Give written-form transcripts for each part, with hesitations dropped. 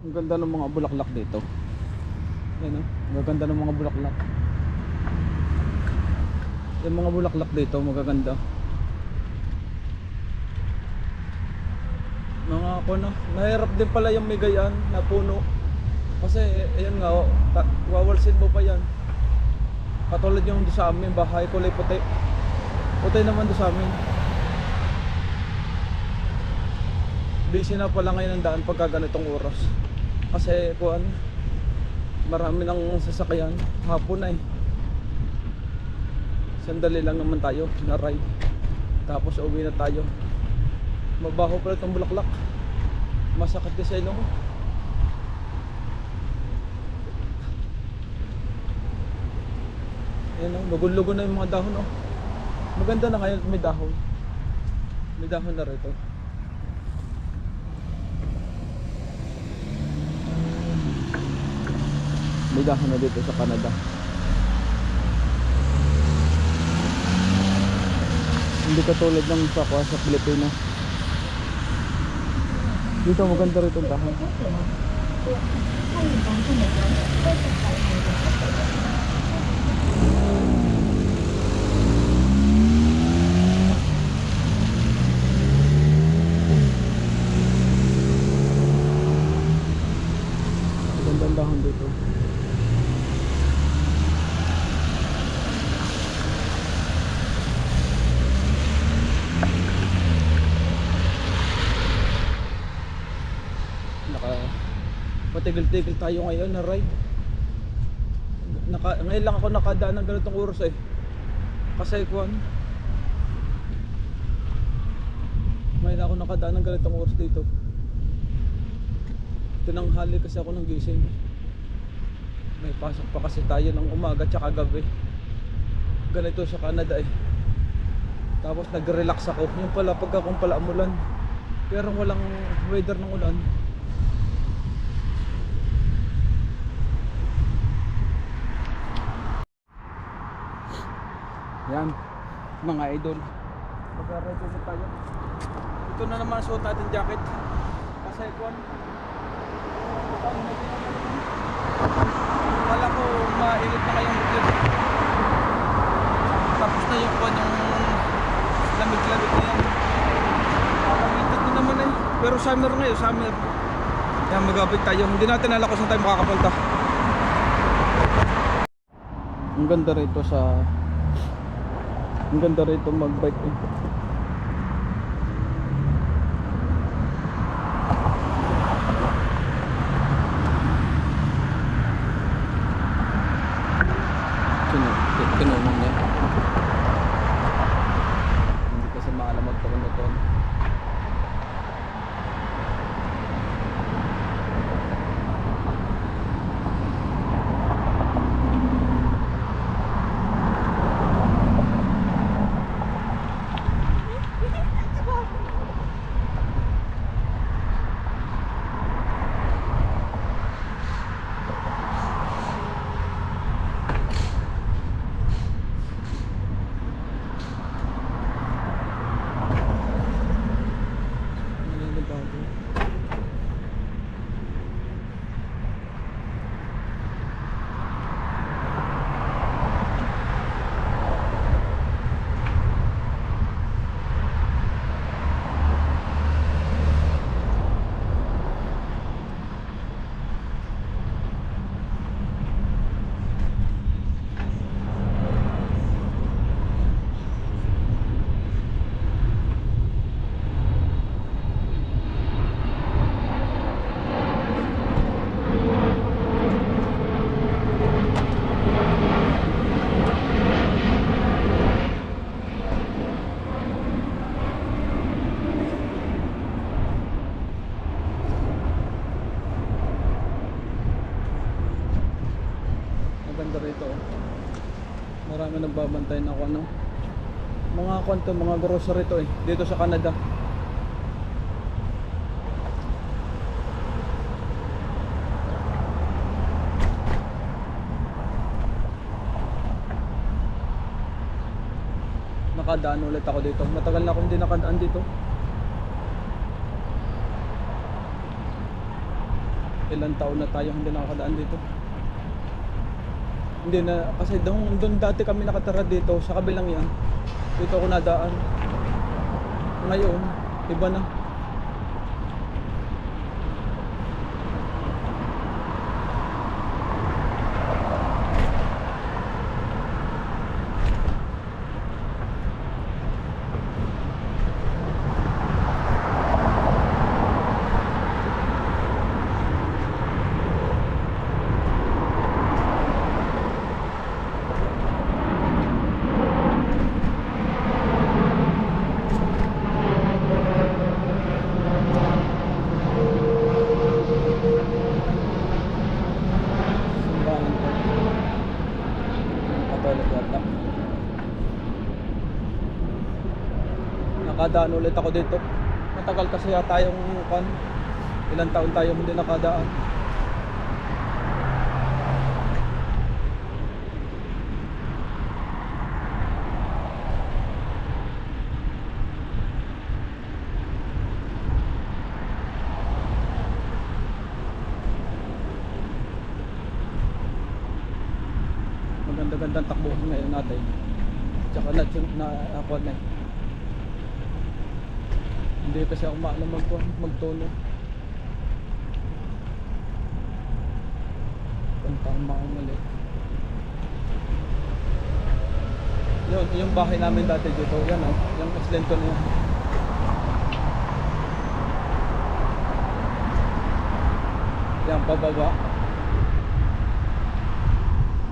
Ang ganda ng mga bulaklak dito. Yan o, magaganda ng mga bulaklak. Yung mga bulaklak dito magaganda. Mga ako na, nahirap din pala yung may gayaan na puno. Kasi ayan nga, wawalsin mo pa yan. Katulad yung doon sa amin, bahay kulay puti. Puti naman doon sa amin. Busy na pala ngayon ang daan pagka ganitong oras. Kasi kuan, marami ng sasakyan. Hapon na eh. Sandali lang naman tayo na ride. Tapos uwi na tayo. Mabaho pala itong bulaklak. Masakit din sa ilong ko. Ayan o, lugon-lugon na yung mga dahon o. Maganda na ngayon may dahon. May dahon na rito. May dahon na dito sa Canada. Hindi katulad ng sa Pilipinas. Dito maganda rito ang dahon. Magandang dahon dito. Patigil-tigil tayo ngayon na ride. Ngayon lang ako nakadaan ng ganitong oras eh. Kasi kuwan, ngayon ako nakadaan ng ganitong oras dito. Tinanghali kasi ako ng gising. May pasok pa kasi tayo ng umaga tsaka gabi. Ganito sa Canada eh. Tapos nag-relax ako. Yung pala pagka kung pala umulan, pero walang weather ng ulan. Yan, mga idol. Mag-ride ulit tayo. Ito na naman suot natin jacket. Kasi kuwan, wala ko mainit na kayong bukid. Tapos na yung kuwan, yung lamig-lamig na yan. Lamig na naman eh. Pero summer ngayon, summer. Yan, mag-update tayo. Hindi natin alam kung saan tayo makakapunta. Ang ganda rito sa... Ang ganda rito mag-bike eh. Tinunong niya. Hindi kasi maalam magpakon-kon. Maganda rito. Marami nagbabantay na ako ano. Mga kwanto, mga grocery to eh. Dito sa Canada. Nakadaan ulit ako dito. Matagal na akong hindi nakadaan dito. Ilang taon na tayo hindi nakakadaan dito. Hindi na, kasi doon dati kami nakatira dito, sa kabilang yan. Dito ako nadaan. Ngayon, iba na. Simbahan to. Katolik yata. Nakadaan ulit ako dito. Matagal kasi yata yung ilang taon tayo hindi nakadaan. Maganda-gandang takbuhan ngayon natin. Tsaka na ako na eh. Hindi kasi ako maalam magtono. Tama ako mali. Yung bahay namin dati dito, yan o, yung Islento na yan. Yan, pababa.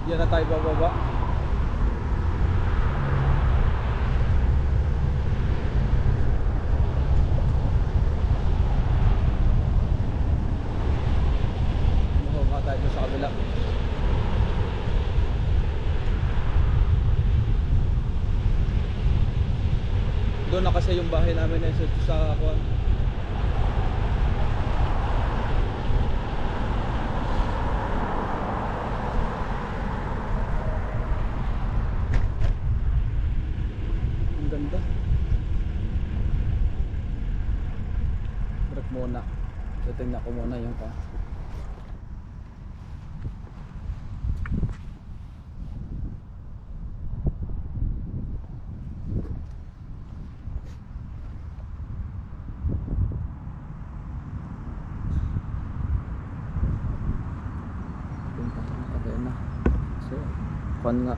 Yan na tayo bababa. Mahuha tayo sa kabila. Doon na kasi yung bahay namin na sa Kwan. Ang ganda. Break muna. Titingnan ko muna yung pa. Kwan nga.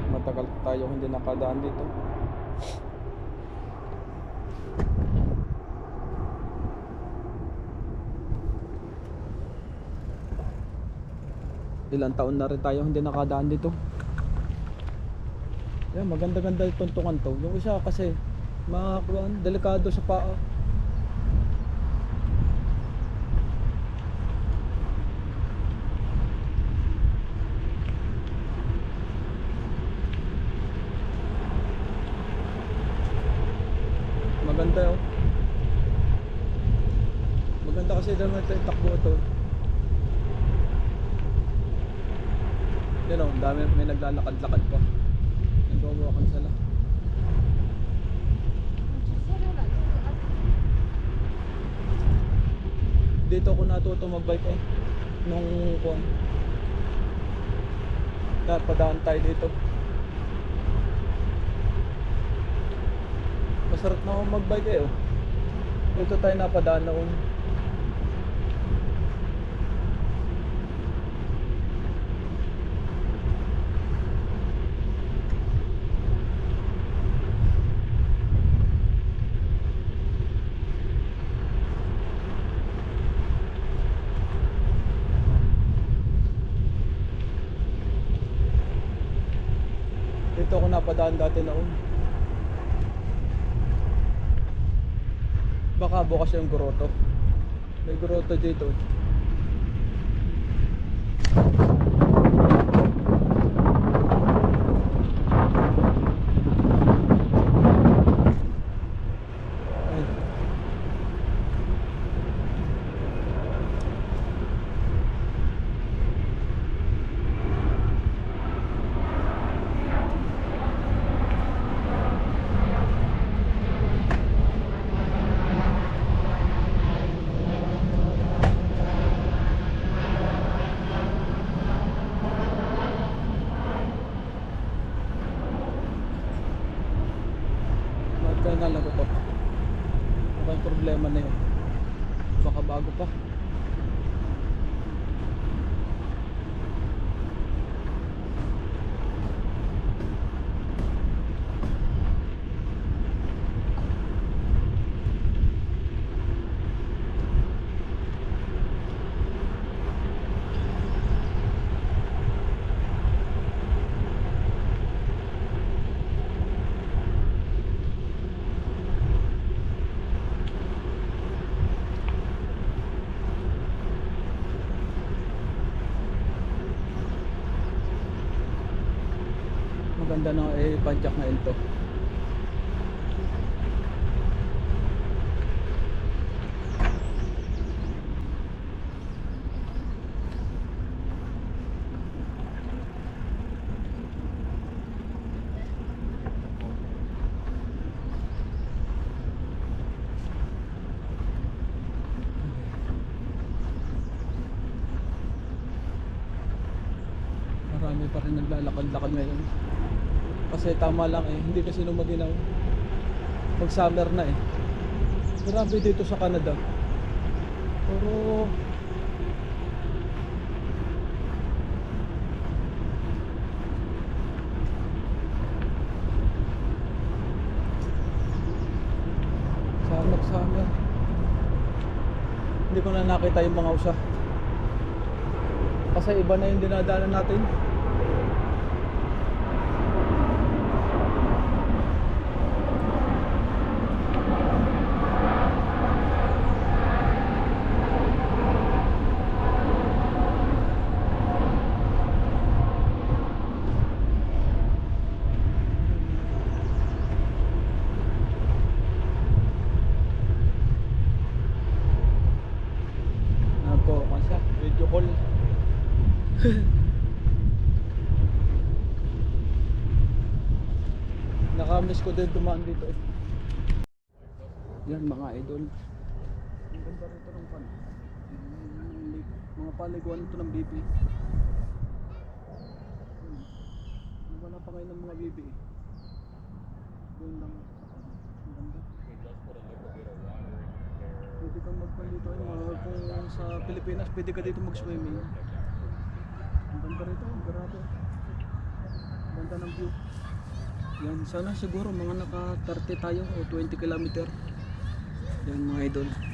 Matagal tayo hindi nakadaan dito. Ilang taon na rin tayo hindi nakadaan dito. Yan, maganda-ganda yung tuntungan to. Yung isa kasi makakuan, delikado sa paa. Maganda oh. Maganda kasi dahil may takbo ito. Yan oh, dami, may naglalakad-lakad pa. Nagwawakan sila. Dito ako natuto magbike eh. Nung kuwan. Padaan tayo dito. Masarap na ako magbike eh oh. Dito tayo napadaan noon. Dito ako napadaan dati noon. Baka bukas yung grotto. May grotto dito. Ay. Kaya nga ko to. Mukhang problema na yun. Baka bago pa. Maganda na panchak na ito. Marami pa rin naglalakad-lakad ngayon. Kasi tama lang hindi kasi nung mag summer na Grabe dito sa Canada. Pero summer. Hindi ko na nakita yung mga usa. Kasi iba na yung dinadaanan natin. Video call. Nakamiss ko din dumaan dito Yan mga idol. Ang ganda rito ng pan. Mga paliguan ito ng bibi. Wala pa kayo ng mga bibi Doon lang. Ang ganda. Pwede kang magpan dito kung sa Pilipinas pwede ka dito mag-swimming. Ang ganda rito, grabe. Ang ganda ng view. Yan, sana siguro mga naka 30 tayo o 20 kilometer. Yan mga idol.